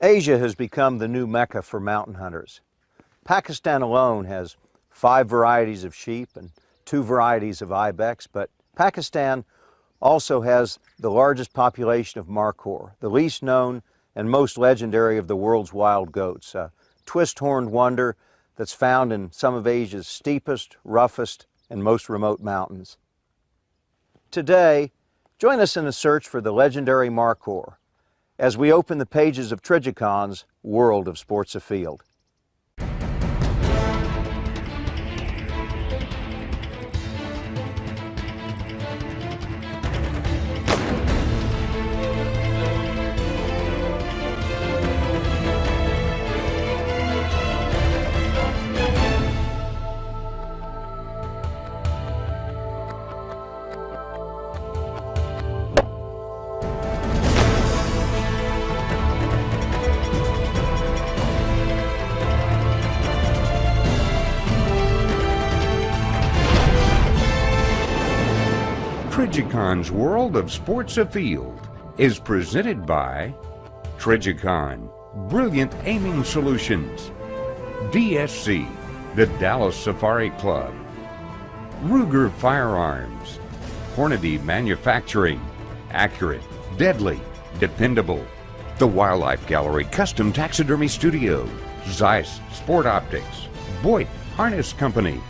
Asia has become the new Mecca for mountain hunters. Pakistan alone has 5 varieties of sheep and 2 varieties of ibex, but Pakistan also has the largest population of markhor, the least known and most legendary of the world's wild goats, a twist-horned wonder that's found in some of Asia's steepest, roughest, and most remote mountains. Today, join us in a search for the legendary markhor as we open the pages of Trijikhan's World of Sports Afield. Trijikhan's World of Sports Afield is presented by Trijikhan, Brilliant Aiming Solutions, DSC, the Dallas Safari Club, Ruger Firearms, Hornady Manufacturing, accurate, deadly, dependable, the Wildlife Gallery Custom Taxidermy Studio, Zeiss Sport Optics, Boyd Harness Company,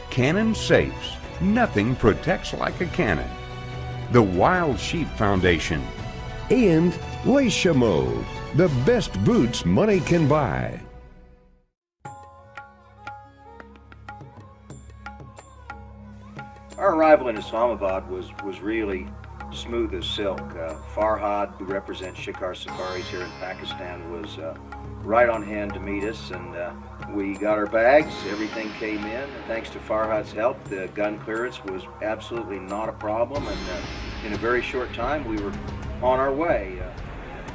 Cannon Safes, nothing protects like a cannon, the Wild Sheep Foundation, and Les Chameaux, the best boots money can buy. Our arrival in Islamabad was really smooth as silk. Farhad, who represents Shikar Safaris here in Pakistan, was right on hand to meet us, and we got our bags, everything came in. Thanks to Farhad's help, the gun clearance was absolutely not a problem, and in a very short time we were on our way.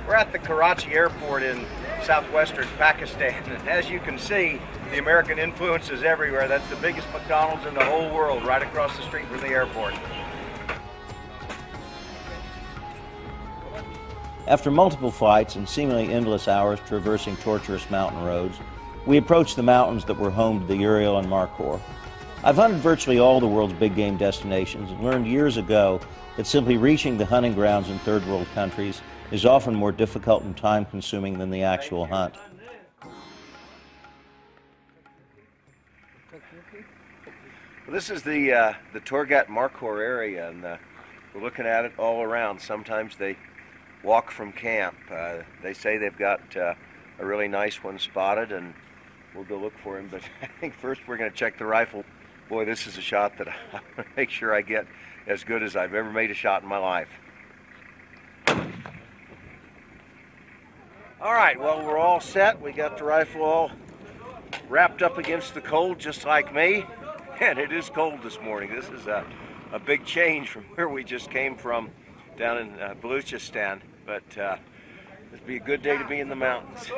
We're at the Karachi airport in southwestern Pakistan, and as you can see, the American influence is everywhere. That's the biggest McDonald's in the whole world, right across the street from the airport. After multiple flights and seemingly endless hours traversing tortuous mountain roads, we approached the mountains that were home to the Urial and markhor. I've hunted virtually all the world's big game destinations and learned years ago that simply reaching the hunting grounds in third world countries is often more difficult and time consuming than the actual hunt. Well, this is the Torghar markhor area, and we're looking at it all around. Sometimes they walk from camp. They say they've got a really nice one spotted, and we'll go look for him, but I think first we're going to check the rifle. Boy, this is a shot that I want to make sure I get as good as I've ever made a shot in my life. All right, well, we're all set. We got the rifle all wrapped up against the cold, just like me, and it is cold this morning. This is a big change from where we just came from down in Baluchistan, but it'd be a good day to be in the mountains.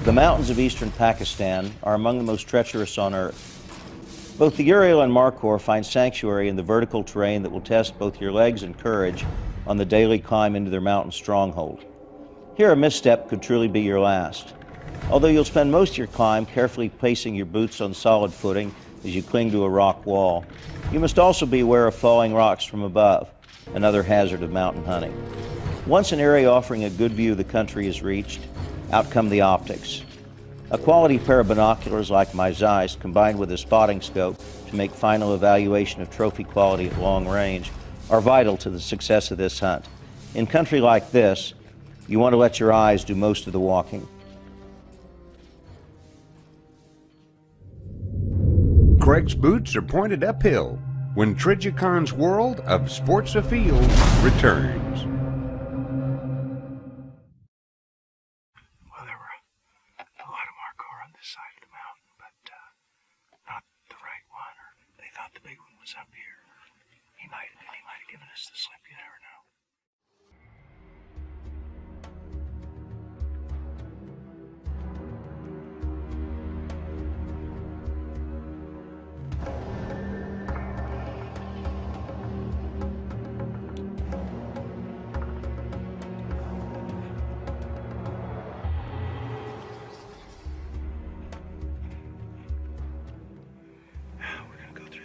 The mountains of eastern Pakistan are among the most treacherous on earth. Both the Urial and markhor find sanctuary in the vertical terrain that will test both your legs and courage on the daily climb into their mountain stronghold. Here, a misstep could truly be your last. Although you'll spend most of your climb carefully placing your boots on solid footing as you cling to a rock wall, you must also be aware of falling rocks from above, another hazard of mountain hunting. Once an area offering a good view of the country is reached, out come the optics. A quality pair of binoculars like my Zeiss, combined with a spotting scope to make final evaluation of trophy quality at long range, are vital to the success of this hunt. In country like this, you want to let your eyes do most of the walking. Craig's boots are pointed uphill when Tridgecon's world of sports afield returns. Well, there were a lot of markhor on this side of the mountain, but not the right one. Or they thought the big one was up here. He might have given us the slip. You never know.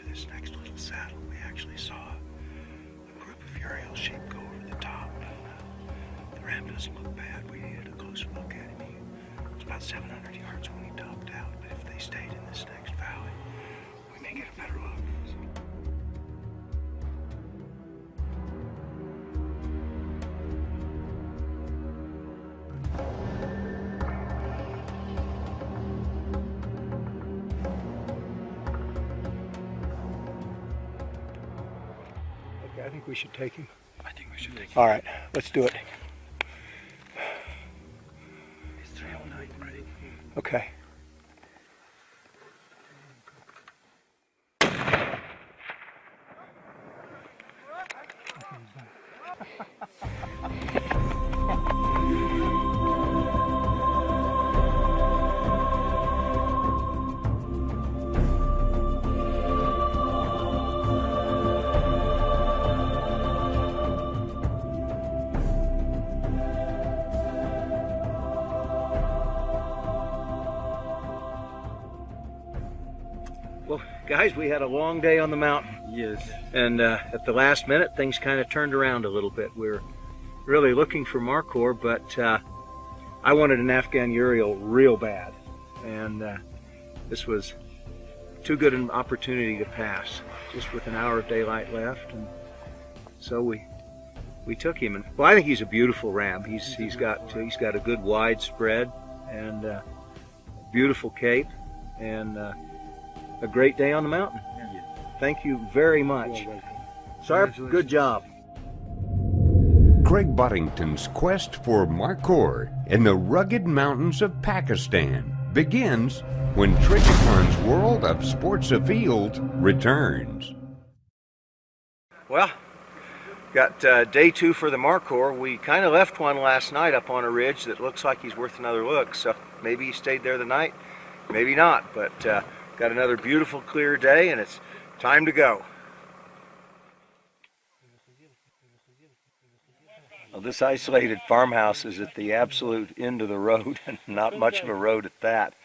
This next little saddle, we actually saw a group of Uriel sheep go over the top. The ram doesn't look bad. We needed a closer look at him. It was about 700 yards when he topped out, but if they stayed in this next valley, we may get a better look. I think we should take him. I think we should take him. All right, let's do it. It's 3:09 already. Okay. Well, guys, we had a long day on the mountain. Yes. And at the last minute, things kind of turned around a little bit. We were really looking for markhor, but I wanted an Afghan Uriel real bad. And this was too good an opportunity to pass, just with an hour of daylight left. And so we took him. And well, I think he's a beautiful ram. He's got a good wide spread and beautiful cape and a great day on the mountain. Thank you very much. Sarp, good job. Craig Boddington's quest for markhor in the rugged mountains of Pakistan begins when Tridgecon's world of sports afield returns. Well, got day 2 for the markhor. We kind of left one last night up on a ridge that looks like he's worth another look. So maybe he stayed there the night, maybe not. But got another beautiful clear day and it's time to go. Well, this isolated farmhouse is at the absolute end of the road, and not much of a road at that.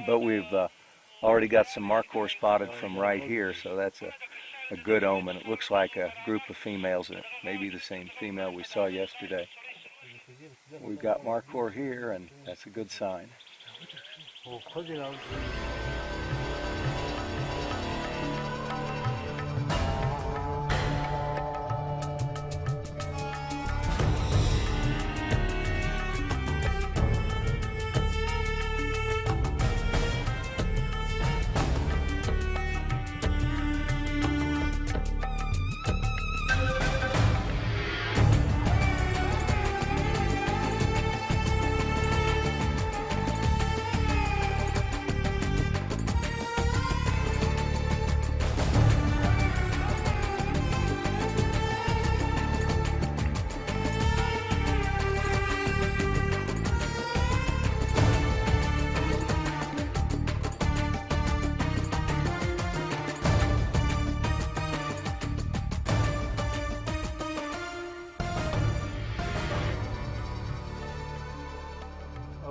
But we've already got some markhor spotted from right here, so that's a good omen. It looks like a group of females, and it may be the same female we saw yesterday. We've got markhor here, and that's a good sign.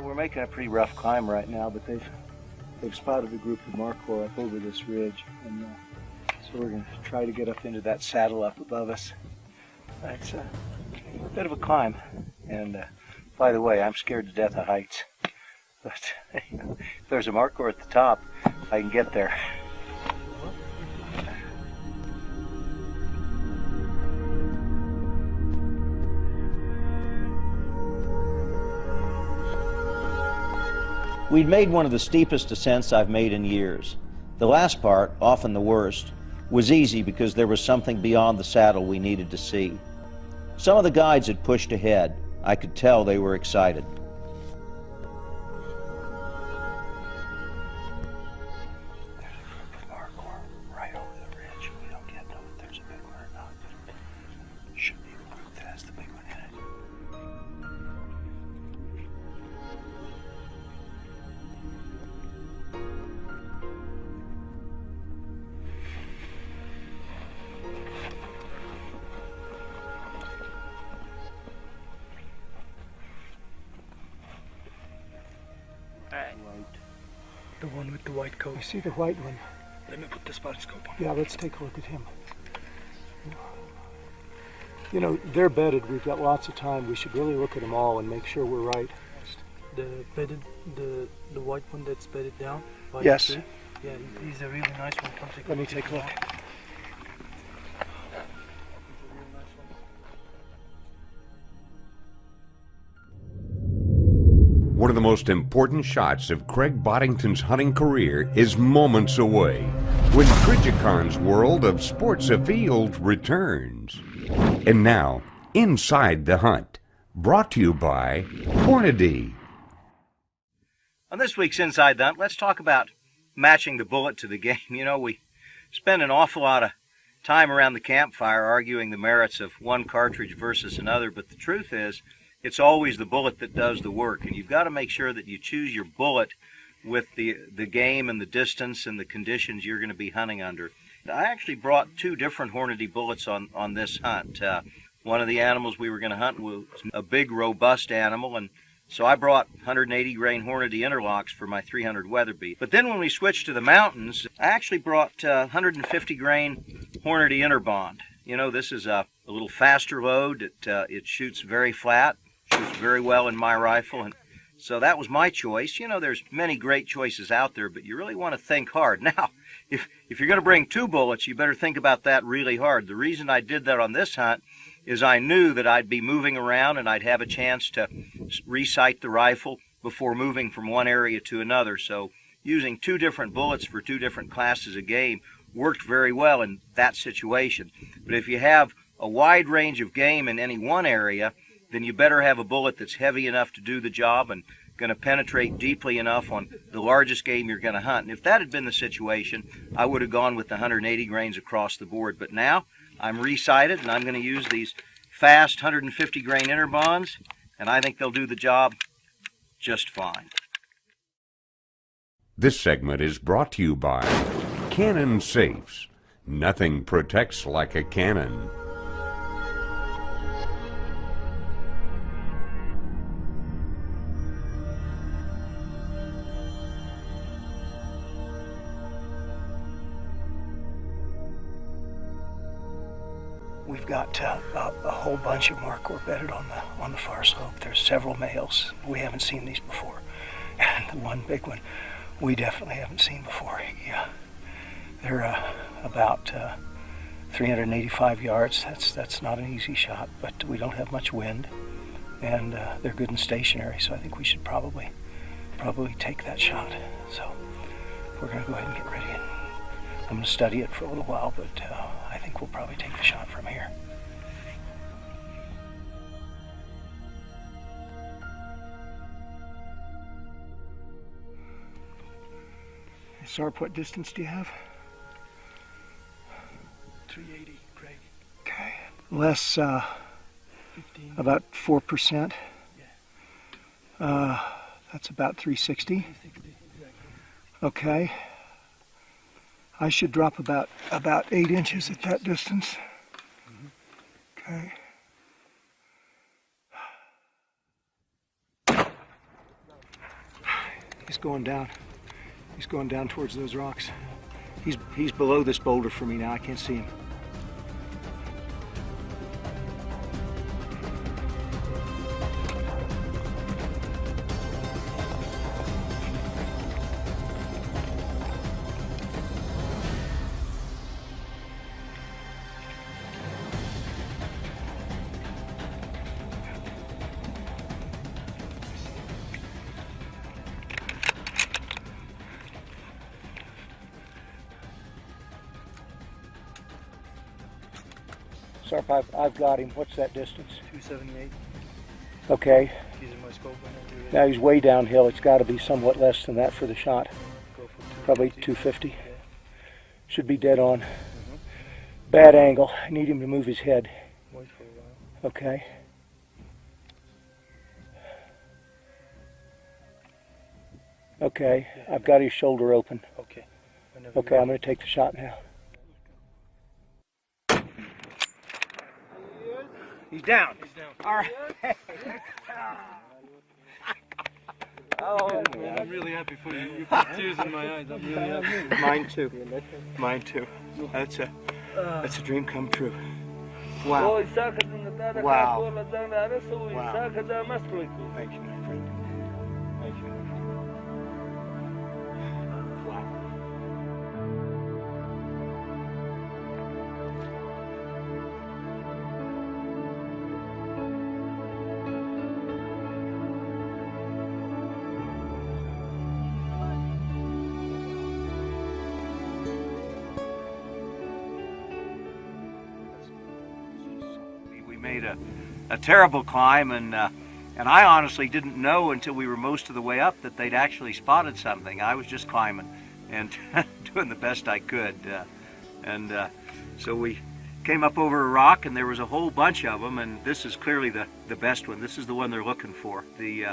We're making a pretty rough climb right now, but they've spotted a group of markhor up over this ridge, and so we're going to try to get up into that saddle up above us. It's a bit of a climb, and by the way, I'm scared to death of heights, but if there's a markhor at the top, I can get there. We'd made one of the steepest ascents I've made in years. The last part, often the worst, was easy because there was something beyond the saddle we needed to see. Some of the guides had pushed ahead. I could tell they were excited. Right over the ridge. We don't yet know if there's a big one or not, but should be a group that has the big one in it. The one with the white coat. I see the white one. Let me put the spotting scope on. Yeah, let's take a look at him. You know, they're bedded. We've got lots of time. We should really look at them all and make sure we're right. The bedded, the white one that's bedded down. by Yes. the tree. Yeah, he's a really nice one. Come take Let me take a look. One of the most important shots of Craig Boddington's hunting career is moments away when Trijicharn's world of sports afield returns. And now, Inside the Hunt, brought to you by Hornady. On this week's Inside the Hunt, let's talk about matching the bullet to the game. You know, we spend an awful lot of time around the campfire arguing the merits of one cartridge versus another, but the truth is, it's always the bullet that does the work, and you've got to make sure that you choose your bullet with the game and the distance and the conditions you're going to be hunting under. I actually brought two different Hornady bullets on this hunt. One of the animals we were going to hunt was a big, robust animal, and so I brought 180 grain Hornady interlocks for my 300 Weatherby. But then when we switched to the mountains, I actually brought 150 grain Hornady Interbond. You know, this is a little faster load. It shoots very flat. Shoots very well in my rifle, and so that was my choice. You know, there's many great choices out there, but you really want to think hard. Now, if you're going to bring two bullets, you better think about that really hard. The reason I did that on this hunt is I knew that I'd be moving around and I'd have a chance to re-sight the rifle before moving from one area to another. So using two different bullets for two different classes of game worked very well in that situation. But if you have a wide range of game in any one area, then you better have a bullet that's heavy enough to do the job and going to penetrate deeply enough on the largest game you're going to hunt. And if that had been the situation, I would have gone with the 180 grains across the board. But now I'm re-sighted, and I'm going to use these fast 150 grain Interbonds, and I think they'll do the job just fine. This segment is brought to you by Cannon Safes. Nothing protects like a cannon. We've got a whole bunch of Markhor bedded on the far slope. There's several males. We haven't seen these before. And the one big one we definitely haven't seen before. Yeah, they're about 385 yards. That's not an easy shot, but we don't have much wind, and they're good and stationary. So I think we should probably take that shot. So we're going to go ahead and get ready. And I'm going to study it for a little while, but I think we'll probably take the shot from here. Sarp, what distance do you have? 380, Craig. Okay. Less, 15. about 4%. Yeah. That's about 360. 360, exactly. Okay. I should drop about 8 inches at that distance. Okay. He's going down. He's going down towards those rocks. He's below this boulder for me now. I can't see him. Sarp, I've got him. What's that distance? 278. Okay. Using my scope right now. Now he's way downhill. It's got to be somewhat less than that for the shot. Go for 250. Probably 250. Yeah. Should be dead on. Bad angle. I need him to move his head. Wait for a while. Okay. Okay. Yeah. I've got his shoulder open. Okay. Okay, I'm going to take the shot now. He's down. He's down. All right. Oh, I'm really happy for you. You put tears in my eyes. I'm really happy. Mine too. Mine too. That's a dream come true. Wow. Wow. Wow. Thank you, my friend. Thank you. Wow. We made a terrible climb, and I honestly didn't know until we were most of the way up that they'd actually spotted something. I was just climbing and doing the best I could, so we came up over a rock, and there was a whole bunch of them, and this is clearly the best one. This is the one they're looking for. The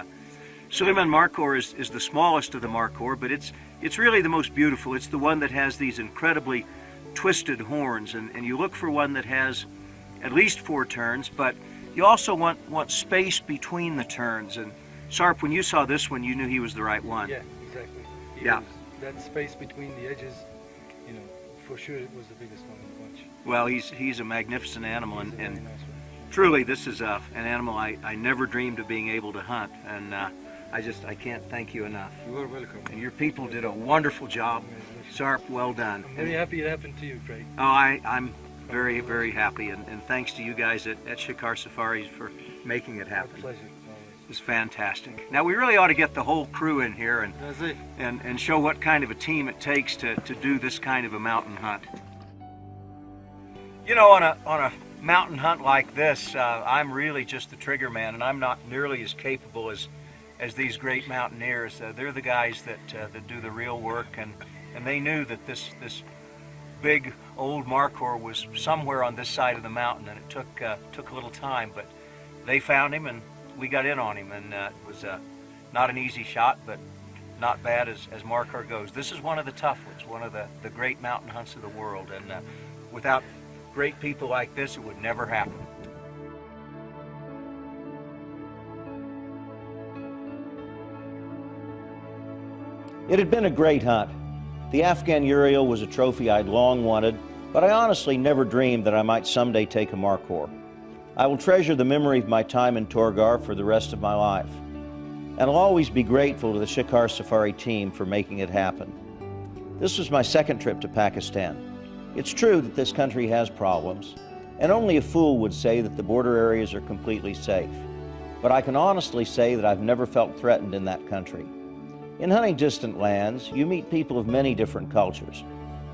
Suleiman Markhor is the smallest of the Markhor, but it's really the most beautiful. It's the one that has these incredibly twisted horns, and you look for one that has at least 4 turns, but you also want space between the turns. And Sarp, when you saw this one, you knew he was the right one. Yeah, exactly. Yeah. That space between the edges, you know, for sure it was the biggest one in the bunch. Well, he's a magnificent animal, He's a and very nice one. truly this is an animal I never dreamed of being able to hunt, and I can't thank you enough. You are welcome. And your people did a wonderful job. Sarp, well done. I'm very happy it happened to you, Craig. Oh, I'm very, very happy, and thanks to you guys at Shikar Safaris for making it My happen. pleasure. Always. It's fantastic. Now we really ought to get the whole crew in here and show what kind of a team it takes to do this kind of a mountain hunt. You know, on a mountain hunt like this, I'm really just the trigger man, and I'm not nearly as capable as these great mountaineers. They're the guys that do the real work, and they knew that this big old Markhor was somewhere on this side of the mountain, and it took a little time, but they found him and we got in on him, and it was not an easy shot, but not bad as Markhor goes. This is one of the tough ones, one of the great mountain hunts of the world, and without great people like this, it would never happen. It had been a great hunt. The Afghan Urial was a trophy I'd long wanted, but I honestly never dreamed that I might someday take a Markhor. I will treasure the memory of my time in Torghar for the rest of my life, and I'll always be grateful to the Shikar Safari team for making it happen. This was my second trip to Pakistan. It's true that this country has problems, and only a fool would say that the border areas are completely safe. But I can honestly say that I've never felt threatened in that country. In hunting distant lands, you meet people of many different cultures,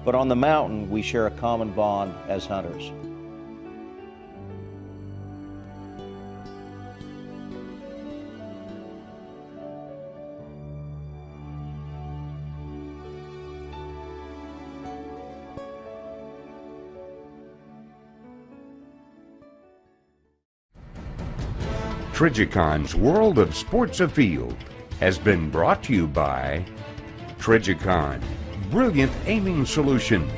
but on the mountain, we share a common bond as hunters. Trijicon's World of Sports Afield has been brought to you by Trigicon, Brilliant Aiming Solutions,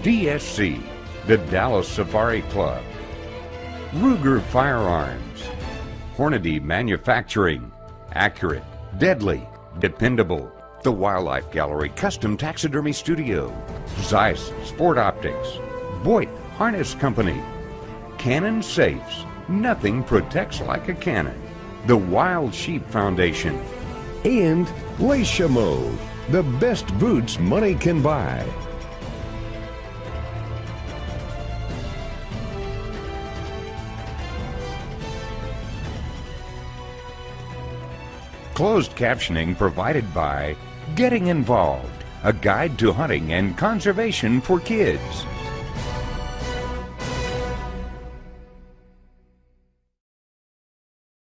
DSC, the Dallas Safari Club, Ruger Firearms, Hornady Manufacturing, Accurate, Deadly, Dependable, the Wildlife Gallery Custom Taxidermy Studio, Zeiss Sport Optics, Boyd Harness Company, Cannon Safes, nothing protects like a cannon, the Wild Sheep Foundation, and Leishamo, the best boots money can buy. Closed captioning provided by Getting Involved, a guide to hunting and conservation for kids.